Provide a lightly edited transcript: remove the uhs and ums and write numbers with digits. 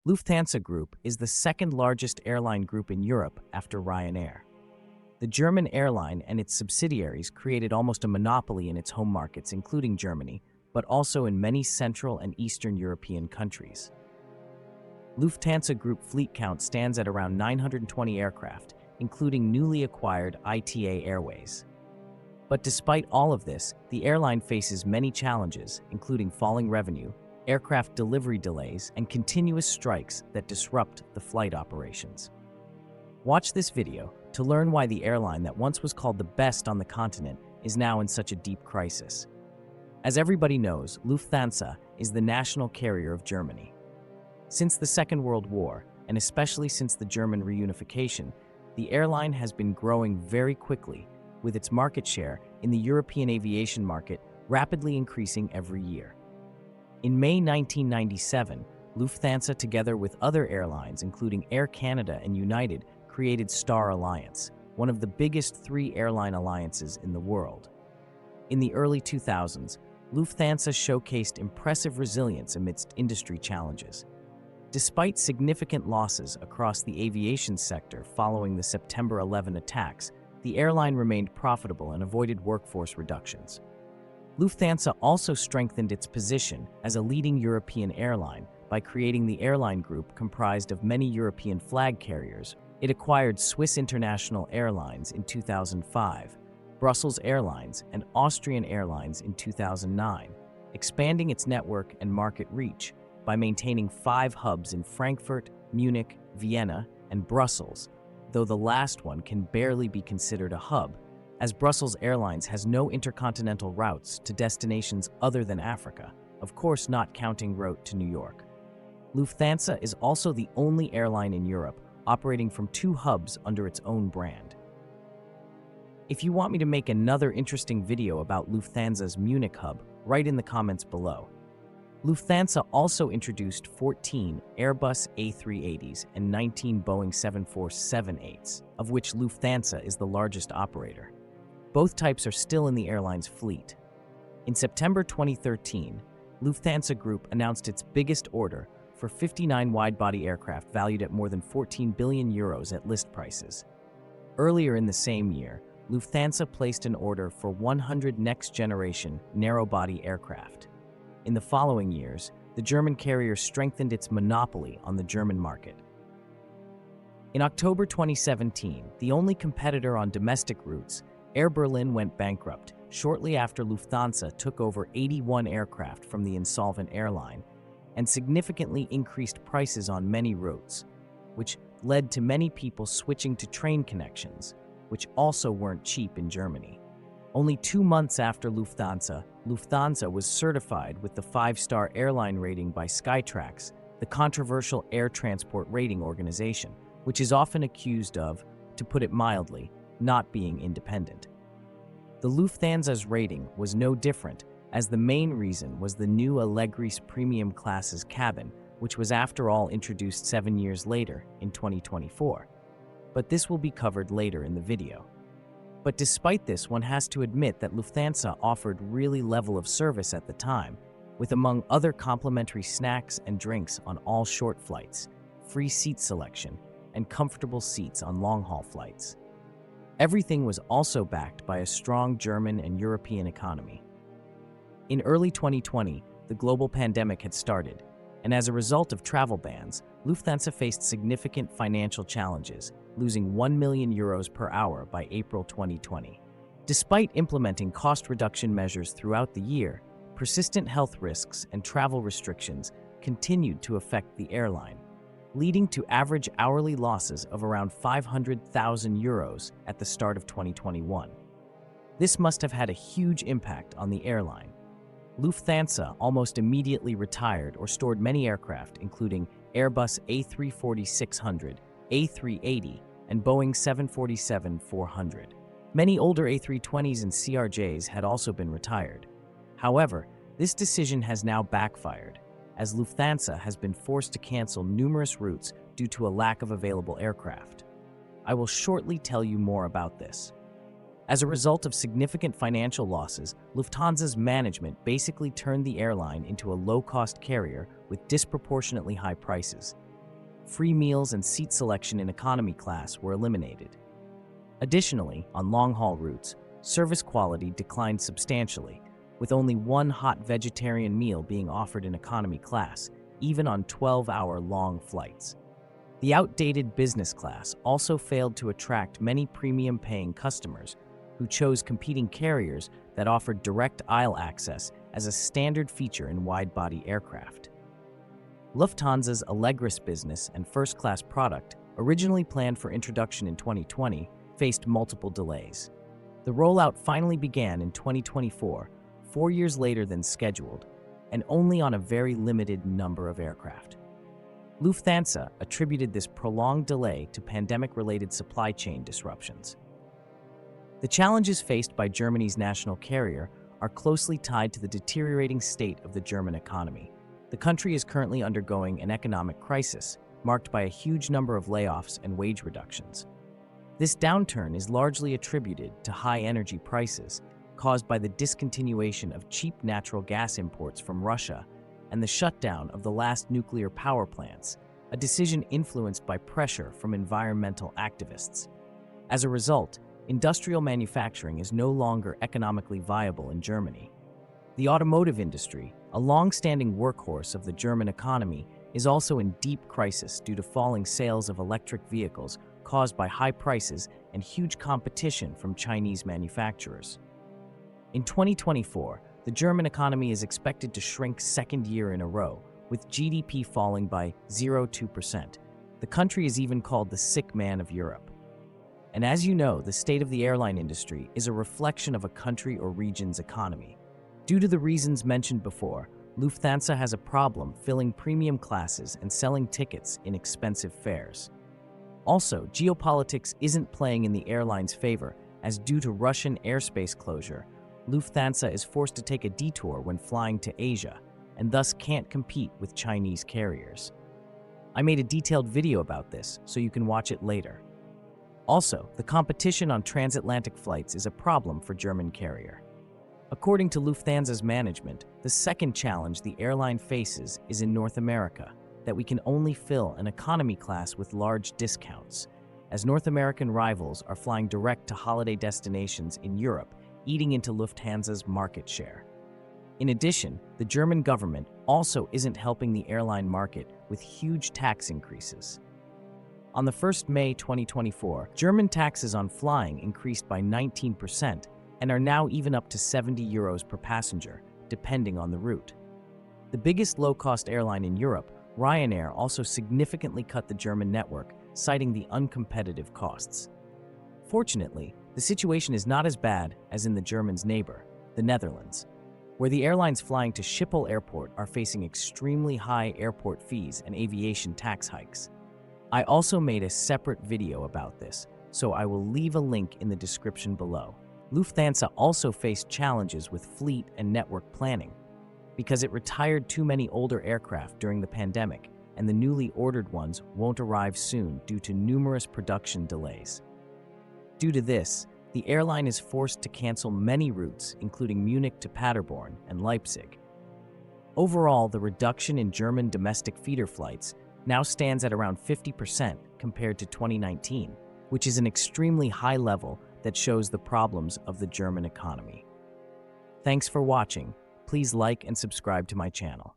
Lufthansa Group is the second largest airline group in Europe after Ryanair. The German airline and its subsidiaries created almost a monopoly in its home markets, including Germany, but also in many Central and Eastern European countries. Lufthansa Group fleet count stands at around 920 aircraft, including newly acquired ITA Airways. But despite all of this, the airline faces many challenges, including falling revenue, aircraft delivery delays, and continuous strikes that disrupt the flight operations. Watch this video to learn why the airline that once was called the best on the continent is now in such a deep crisis. As everybody knows, Lufthansa is the national carrier of Germany. Since the Second World War, and especially since the German reunification, the airline has been growing very quickly, with its market share in the European aviation market rapidly increasing every year. In May 1997, Lufthansa, together with other airlines including Air Canada and United, created Star Alliance, one of the biggest three airline alliances in the world. In the early 2000s, Lufthansa showcased impressive resilience amidst industry challenges. Despite significant losses across the aviation sector following the September 11 attacks, the airline remained profitable and avoided workforce reductions. Lufthansa also strengthened its position as a leading European airline by creating the airline group comprised of many European flag carriers. It acquired Swiss International Airlines in 2005, Brussels Airlines, and Austrian Airlines in 2009, expanding its network and market reach by maintaining 5 hubs in Frankfurt, Munich, Vienna, and Brussels, though the last one can barely be considered a hub, as Brussels Airlines has no intercontinental routes to destinations other than Africa, of course not counting route to New York. Lufthansa is also the only airline in Europe operating from 2 hubs under its own brand. If you want me to make another interesting video about Lufthansa's Munich hub, write in the comments below. Lufthansa also introduced 14 Airbus A380s and 19 Boeing 747-8s, of which Lufthansa is the largest operator. Both types are still in the airline's fleet. In September 2013, Lufthansa Group announced its biggest order for 59 wide-body aircraft valued at more than 14 billion euros at list prices. Earlier in the same year, Lufthansa placed an order for 100 next-generation narrow-body aircraft. In the following years, the German carrier strengthened its monopoly on the German market. In October 2017, the only competitor on domestic routes, Air Berlin, went bankrupt shortly after Lufthansa took over 81 aircraft from the insolvent airline and significantly increased prices on many routes, which led to many people switching to train connections, which also weren't cheap in Germany. Only 2 months after Lufthansa was certified with the 5-star airline rating by Skytrax, the controversial air transport rating organization, which is often accused of, to put it mildly, not being independent. The Lufthansa's rating was no different, as the main reason was the new Allegris premium class's cabin, which was after all introduced 7 years later, in 2024. But this will be covered later in the video. But despite this, one has to admit that Lufthansa offered really level of service at the time, with among other complimentary snacks and drinks on all short flights, free seat selection, and comfortable seats on long-haul flights. Everything was also backed by a strong German and European economy. In early 2020, the global pandemic had started, and as a result of travel bans, Lufthansa faced significant financial challenges, losing 1 million euros per hour by April 2020. Despite implementing cost reduction measures throughout the year, persistent health risks and travel restrictions continued to affect the airline, leading to average hourly losses of around 500,000 euros at the start of 2021. This must have had a huge impact on the airline. Lufthansa almost immediately retired or stored many aircraft, including Airbus A340-600, A380, and Boeing 747-400. Many older A320s and CRJs had also been retired. However, this decision has now backfired, as Lufthansa has been forced to cancel numerous routes due to a lack of available aircraft. I will shortly tell you more about this. As a result of significant financial losses, Lufthansa's management basically turned the airline into a low-cost carrier with disproportionately high prices, Free meals and seat selection in economy class were eliminated. Additionally, on long-haul routes, service quality declined substantially, with only one hot vegetarian meal being offered in economy class, even on 12-hour long flights. The outdated business class also failed to attract many premium-paying customers who chose competing carriers that offered direct aisle access as a standard feature in wide-body aircraft. Lufthansa's Allegris business and first-class product, originally planned for introduction in 2020, faced multiple delays. The rollout finally began in 2024, 4 years later than scheduled, and only on a very limited number of aircraft. Lufthansa attributed this prolonged delay to pandemic-related supply chain disruptions. The challenges faced by Germany's national carrier are closely tied to the deteriorating state of the German economy. The country is currently undergoing an economic crisis, marked by a huge number of layoffs and wage reductions. This downturn is largely attributed to high energy prices, caused by the discontinuation of cheap natural gas imports from Russia and the shutdown of the last nuclear power plants, a decision influenced by pressure from environmental activists. As a result, industrial manufacturing is no longer economically viable in Germany. The automotive industry, a long-standing workhorse of the German economy, is also in deep crisis due to falling sales of electric vehicles caused by high prices and huge competition from Chinese manufacturers. In 2024, the German economy is expected to shrink second year in a row, with GDP falling by 0.2%. The country is even called the sick man of Europe. And as you know, the state of the airline industry is a reflection of a country or region's economy. Due to the reasons mentioned before, Lufthansa has a problem filling premium classes and selling tickets in expensive fares. Also, geopolitics isn't playing in the airline's favor, as due to Russian airspace closure, Lufthansa is forced to take a detour when flying to Asia, and thus can't compete with Chinese carriers. I made a detailed video about this, so you can watch it later. Also, the competition on transatlantic flights is a problem for German carrier. According to Lufthansa's management, the second challenge the airline faces is in North America, that we can only fill an economy class with large discounts, as North American rivals are flying direct to holiday destinations in Europe, eating into Lufthansa's market share. In addition, the German government also isn't helping the airline market with huge tax increases. On the 1st May 2024, German taxes on flying increased by 19% and are now even up to €70 per passenger, depending on the route. The biggest low-cost airline in Europe, Ryanair, also significantly cut the German network, citing the uncompetitive costs. Fortunately, the situation is not as bad as in the Germans' neighbor, the Netherlands, where the airlines flying to Schiphol Airport are facing extremely high airport fees and aviation tax hikes. I also made a separate video about this, so I will leave a link in the description below. Lufthansa also faced challenges with fleet and network planning, because it retired too many older aircraft during the pandemic, and the newly ordered ones won't arrive soon due to numerous production delays. Due to this, the airline is forced to cancel many routes, including Munich to Paderborn and Leipzig. Overall, the reduction in German domestic feeder flights now stands at around 50% compared to 2019, which is an extremely high level that shows the problems of the German economy. Thanks for watching. Please like and subscribe to my channel.